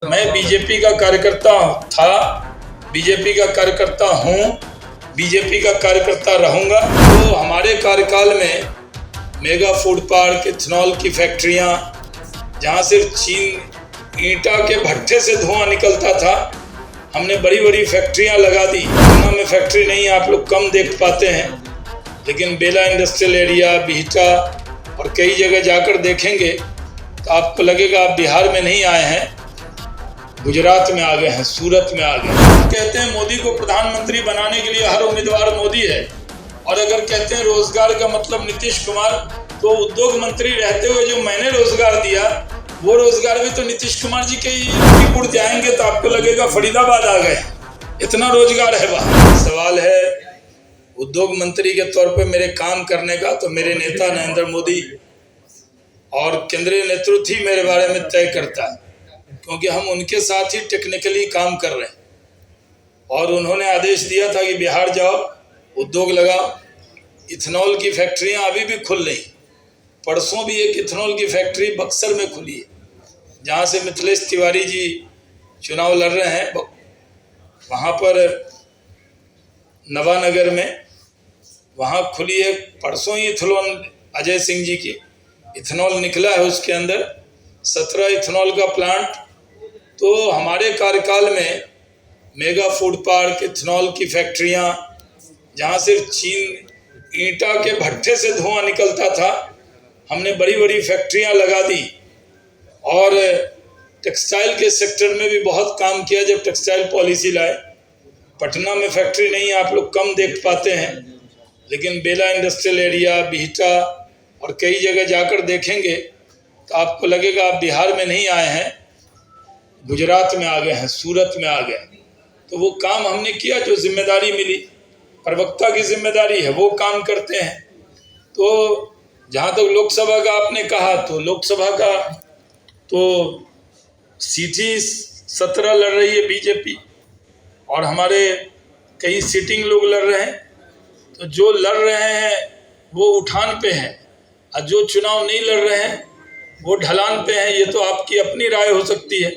मैं बीजेपी का कार्यकर्ता था, बीजेपी का कार्यकर्ता हूँ, बीजेपी का कार्यकर्ता रहूँगा। तो हमारे कार्यकाल में मेगा फूड पार्क, इथेनॉल की फैक्ट्रियाँ, जहाँ सिर्फ चीन ईंटा के भट्ठे से धुआं निकलता था, हमने बड़ी बड़ी फैक्ट्रियाँ लगा दी। पटना में फैक्ट्री नहीं, आप लोग कम देख पाते हैं, लेकिन बेला इंडस्ट्रियल एरिया, बिहटा और कई जगह जाकर देखेंगे तो आपको लगेगा आप बिहार में नहीं आए हैं, गुजरात में आ गए हैं, सूरत में आ गए हैं। कहते हैं मोदी को प्रधानमंत्री बनाने के लिए हर उम्मीदवार मोदी है, और अगर कहते हैं रोजगार का मतलब नीतीश कुमार, तो उद्योग मंत्री रहते हुए जो मैंने रोजगार दिया वो रोजगार भी तो नीतीश कुमार जी के ही उड़ जाएंगे, तो आपको लगेगा फरीदाबाद आ गए, इतना रोजगार है वहाँ। सवाल है उद्योग मंत्री के तौर पर मेरे काम करने का, तो मेरे नेता नरेंद्र मोदी और केंद्रीय नेतृत्व ही मेरे बारे में तय करता है, क्योंकि हम उनके साथ ही टेक्निकली काम कर रहे हैं। और उन्होंने आदेश दिया था कि बिहार जाओ, उद्योग लगाओ। इथेनॉल की फैक्ट्रियां अभी भी खुल रही, परसों भी एक इथेनॉल की फैक्ट्री बक्सर में खुली है, जहां से मिथिलेश तिवारी जी चुनाव लड़ रहे हैं। वहां पर नवानगर में वहां खुली है, परसों ही इथेनॉल अजय सिंह जी की इथेनॉल निकला है, उसके अंदर 17 इथेनॉल का प्लांट। तो हमारे कार्यकाल में मेगा फूड पार्क, इथेनॉल की फैक्ट्रियां, जहां सिर्फ चीन ईंटा के भट्ठे से धुआं निकलता था, हमने बड़ी बड़ी फैक्ट्रियां लगा दी। और टेक्सटाइल के सेक्टर में भी बहुत काम किया जब टेक्सटाइल पॉलिसी लाए। पटना में फैक्ट्री नहीं, आप लोग कम देख पाते हैं, लेकिन बेला इंडस्ट्रियल एरिया, बिहटा और कई जगह जाकर देखेंगे तो आपको लगेगा आप बिहार में नहीं आए हैं, गुजरात में आ गए हैं, सूरत में आ गए। तो वो काम हमने किया, जो जिम्मेदारी मिली, प्रवक्ता की जिम्मेदारी है, वो काम करते हैं। तो जहाँ तक लोकसभा का आपने कहा, तो लोकसभा का तो सीट ही 17 लड़ रही है बीजेपी, और हमारे कई सिटिंग लोग लड़ रहे हैं। तो जो लड़ रहे हैं वो उठान पे हैं, और जो चुनाव नहीं लड़ रहे हैं वो ढलान पे हैं। ये तो आपकी अपनी राय हो सकती है।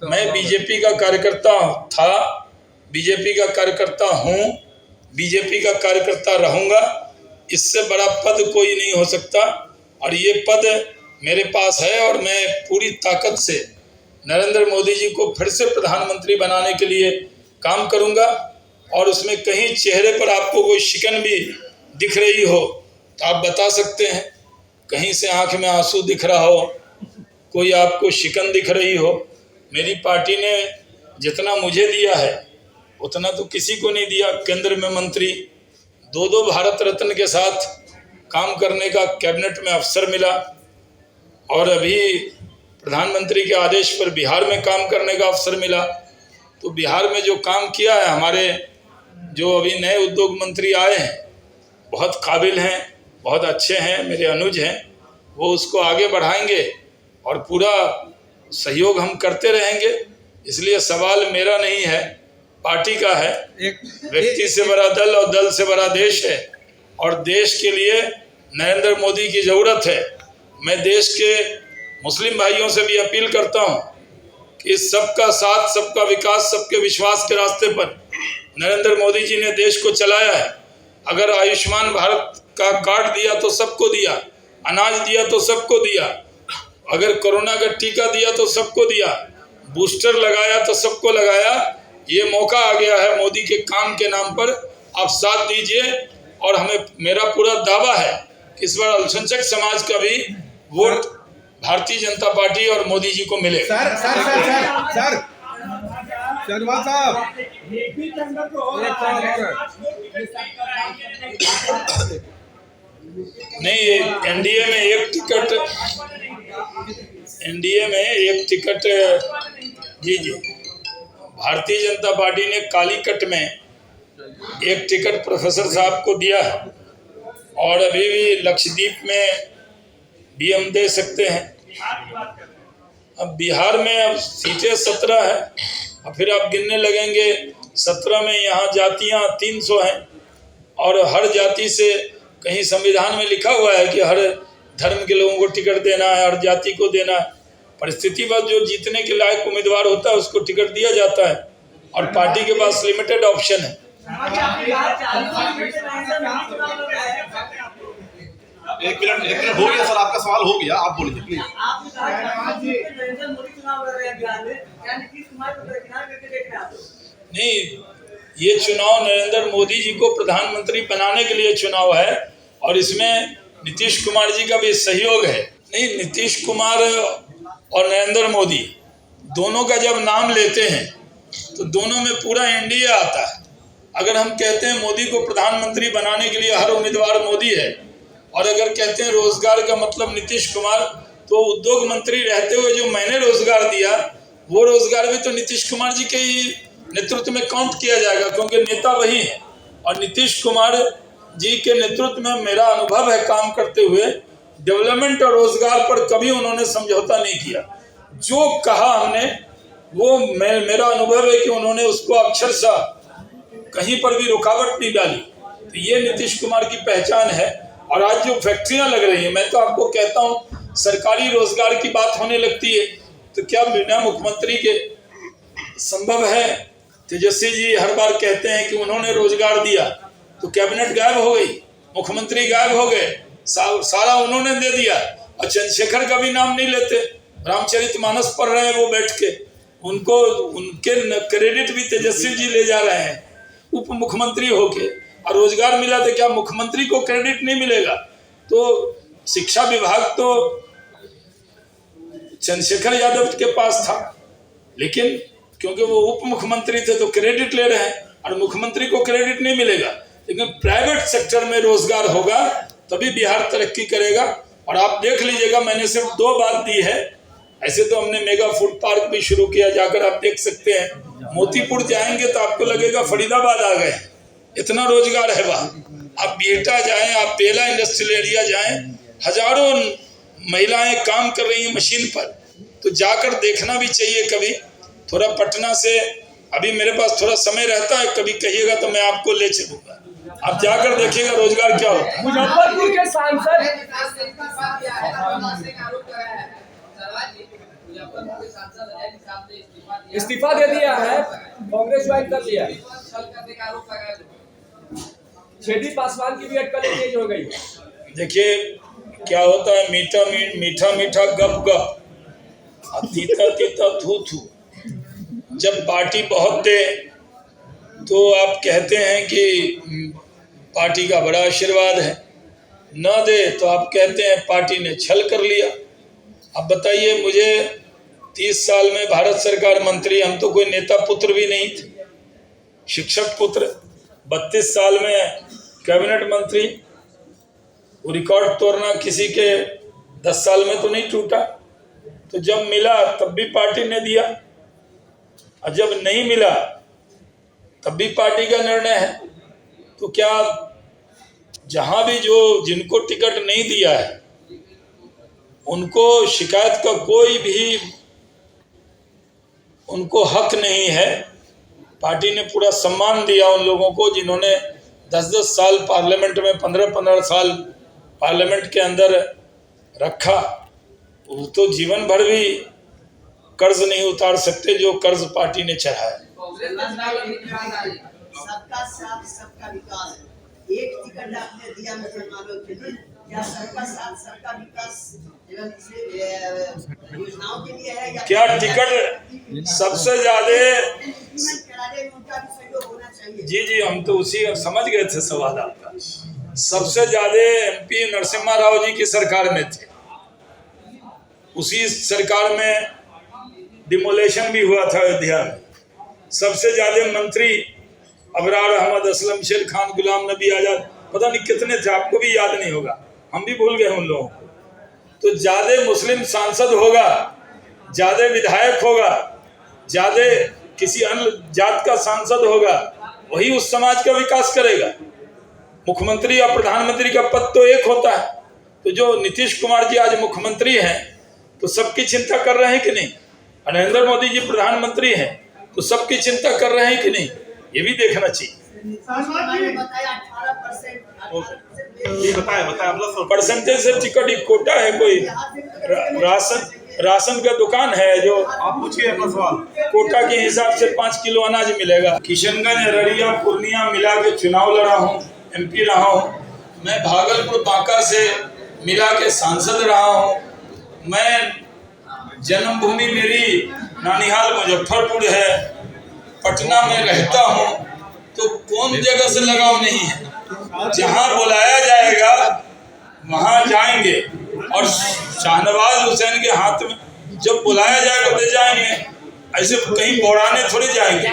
मैं बीजेपी का कार्यकर्ता था, बीजेपी का कार्यकर्ता हूँ, बीजेपी का कार्यकर्ता रहूँगा। इससे बड़ा पद कोई नहीं हो सकता, और ये पद मेरे पास है, और मैं पूरी ताकत से नरेंद्र मोदी जी को फिर से प्रधानमंत्री बनाने के लिए काम करूँगा। और उसमें कहीं चेहरे पर आपको कोई शिकन भी दिख रही हो तो आप बता सकते हैं, कहीं से आंख में आंसू दिख रहा हो, कोई आपको शिकन दिख रही हो। मेरी पार्टी ने जितना मुझे दिया है उतना तो किसी को नहीं दिया। केंद्र में मंत्री, 2 भारत रत्न के साथ काम करने का कैबिनेट में अवसर मिला, और अभी प्रधानमंत्री के आदेश पर बिहार में काम करने का अवसर मिला। तो बिहार में जो काम किया है, हमारे जो अभी नए उद्योग मंत्री आए हैं, बहुत काबिल हैं, बहुत अच्छे हैं, मेरे अनुज हैं, वो उसको आगे बढ़ाएंगे और पूरा सहयोग हम करते रहेंगे। इसलिए सवाल मेरा नहीं है, पार्टी का है। व्यक्ति से बड़ा दल और दल से बड़ा देश है, और देश के लिए नरेंद्र मोदी की ज़रूरत है। मैं देश के मुस्लिम भाइयों से भी अपील करता हूँ कि सबका साथ, सबका विकास, सबके विश्वास के रास्ते पर नरेंद्र मोदी जी ने देश को चलाया है। अगर आयुष्मान भारत का कार्ड दिया तो सबको दिया, अनाज दिया तो सबको दिया, अगर कोरोना का टीका दिया तो सबको दिया, बूस्टर लगाया तो सबको लगाया। ये मौका आ गया है मोदी के काम के नाम पर, आप साथ दीजिए। और हमें, मेरा पूरा दावा है कि इस बार अल्पसंख्यक समाज का भी वोट भारतीय जनता पार्टी और मोदी जी को मिले। सर नहीं, एनडीए में एक टिकट जी, भारतीय जनता पार्टी ने कालीकट में एक टिकट प्रोफेसर साहब को दिया है, और अभी भी लक्षद्वीप में भी हम दे सकते हैं। अब बिहार में अब सीटें 17 है, और फिर आप गिनने लगेंगे 17 में यहाँ जातियाँ 300 हैं, और हर जाति से, कहीं संविधान में लिखा हुआ है कि हर धर्म के लोगों को टिकट देना है, हर जाति को देना है। परिस्थितिवश जो जीतने के लायक उम्मीदवार होता है उसको टिकट दिया जाता है और पार्टी के पास लिमिटेड ऑप्शन है। एक मिनट हो गया सर, आपका सवाल हो गया, आप बोलिए प्लीज। नहीं, ये चुनाव नरेंद्र मोदी जी को प्रधानमंत्री बनाने के लिए चुनाव है और इसमें नीतीश कुमार जी का भी सहयोग है। नहीं, नीतीश कुमार और नरेंद्र मोदी दोनों का जब नाम लेते हैं तो दोनों में पूरा इंडिया आता है। अगर हम कहते हैं मोदी को प्रधानमंत्री बनाने के लिए हर उम्मीदवार मोदी है और अगर कहते हैं रोजगार का मतलब नीतीश कुमार, तो उद्योग मंत्री रहते हुए जो मैंने रोजगार दिया वो रोजगार भी तो नीतीश कुमार जी के ही नेतृत्व में काउंट किया जाएगा, क्योंकि नेता वही है। और नीतीश कुमार जी के नेतृत्व में मेरा अनुभव है काम करते हुए, डेवलपमेंट और रोजगार पर कभी उन्होंने समझौता नहीं किया। जो कहा हमने वो मेरा अनुभव है कि उन्होंने उसको अक्षरशः कहीं पर भी रुकावट नहीं डाली। तो ये नीतीश कुमार की पहचान है। और आज जो फैक्ट्रियां लग रही हैं, मैं तो आपको कहता हूं सरकारी रोजगार की बात होने लगती है तो क्या बिना मुख्यमंत्री के संभव है? तेजस्वी जी हर बार कहते हैं कि उन्होंने रोजगार दिया, तो कैबिनेट गायब हो गई, मुख्यमंत्री गायब हो गए, सारा उन्होंने दे दिया। और चंद्रशेखर का भी नाम नहीं लेते, रामचरितमानस पढ़ रहे हैं वो बैठ के, उनको उनके क्रेडिट भी तेजस्वी जी ले जा रहे हैं उप मुख्यमंत्री होके। और रोजगार मिला तो क्या मुख्यमंत्री को क्रेडिट नहीं मिलेगा? तो शिक्षा विभाग तो चंद्रशेखर यादव के पास था, लेकिन क्योंकि वो उप मुख्यमंत्री थे तो क्रेडिट ले रहे हैं और मुख्यमंत्री को क्रेडिट नहीं मिलेगा। लेकिन प्राइवेट सेक्टर में रोजगार होगा तभी बिहार तरक्की करेगा। और आप देख लीजिएगा, मैंने सिर्फ 2 बात दी है, ऐसे तो हमने मेगा फूड पार्क भी शुरू किया, जाकर आप देख सकते हैं। मोतीपुर जाएंगे तो आपको लगेगा फरीदाबाद आ गए, इतना रोजगार है वहाँ। आप बिहटा जाएं, आप बेला इंडस्ट्रियल एरिया जाएं, हजारों महिलाएं काम कर रही हैं मशीन पर, तो जाकर देखना भी चाहिए कभी। थोड़ा पटना से अभी मेरे पास थोड़ा समय रहता है, कभी कहिएगा तो मैं आपको ले चलूंगा, आप जाकर देखिएगा रोजगार क्या होता है। मुजफ्फरपुर के सांसद इस्तीफा दे दिया है, कांग्रेस ज्वाइन कर लिया। छेदी पासवान की भी अटकलें तेज हो गई। देखिए क्या होता है, मीठा मीठा गप गप और तीता तीता थू थू। जब पार्टी बहुत दे तो आप कहते हैं कि पार्टी का बड़ा आशीर्वाद है, न दे तो आप कहते हैं पार्टी ने छल कर लिया। अब बताइए, मुझे 30 साल में भारत सरकार मंत्री, हम तो कोई नेता पुत्र भी नहीं थे, शिक्षक पुत्र, 32 साल में कैबिनेट मंत्री, वो रिकॉर्ड तोड़ना किसी के 10 साल में तो नहीं टूटा। तो जब मिला तब भी पार्टी ने दिया और जब नहीं मिला तब भी पार्टी का निर्णय है। तो क्या जहां भी जो जिनको टिकट नहीं दिया है उनको शिकायत का कोई भी उनको हक नहीं है? पार्टी ने पूरा सम्मान दिया उन लोगों को जिन्होंने 10-10 साल पार्लियामेंट में, 15-15 साल पार्लियामेंट के अंदर रखा। वो तो जीवन भर भी कर्ज नहीं उतार सकते जो कर्ज पार्टी ने चढ़ाया। सबका साथ सबका विकास, एक टिकट आपने दिया मुसलमानों के लिए, क्या सबका साथ सबका विकास योजनाओं के लिए है? या क्या टिकट सबसे ज्यादा? उनका भी सहयोग होना चाहिए। जी, हम तो उसी समझ गए थे सवाल आपका। सबसे ज्यादा MP नरसिम्हा राव जी की सरकार में थे, उसी सरकार में डिमोलेशन भी हुआ था अयोध्या में। सबसे ज्यादा मंत्री अबरार अहमद, असलम शेर खान, गुलाम नबी आजाद, पता नहीं कितने थे, आपको भी याद नहीं होगा, हम भी भूल गए उन लोगों को। तो ज्यादा मुस्लिम सांसद होगा, ज्यादा विधायक होगा, ज्यादा किसी अन्य जात का सांसद होगा, वही उस समाज का विकास करेगा। मुख्यमंत्री या प्रधानमंत्री का पद तो एक होता है। तो जो नीतीश कुमार जी आज मुख्यमंत्री हैं तो सबकी चिंता कर रहे हैं कि नहीं? नरेंद्र मोदी जी प्रधानमंत्री हैं तो सबकी चिंता कर रहे हैं कि नहीं? ये भी देखना चाहिए। बताया परसेंटेज से टिकट कोटा है, कोई राशन राशन का दुकान है जो आप पूछिए अपना सवाल। कोटा के हिसाब से 5 किलो अनाज मिलेगा। किशनगंज, अररिया, पूर्णिया मिला के चुनाव लड़ा हूँ, MP रहा हूँ। मैं भागलपुर बांका से मिला के सांसद रहा हूँ। मैं जन्मभूमि मेरी नानिहाल मुजफ्फरपुर है, पटना में रहता हूँ, तो कौन जगह से लगाव नहीं है। जहाँ बुलाया जाएगा वहाँ जाएंगे, और शाहनवाज हुसैन के हाथ में जब बुलाया जाएगा तो जाएंगे, ऐसे कहीं बौड़ाने थोड़ी जाएंगे।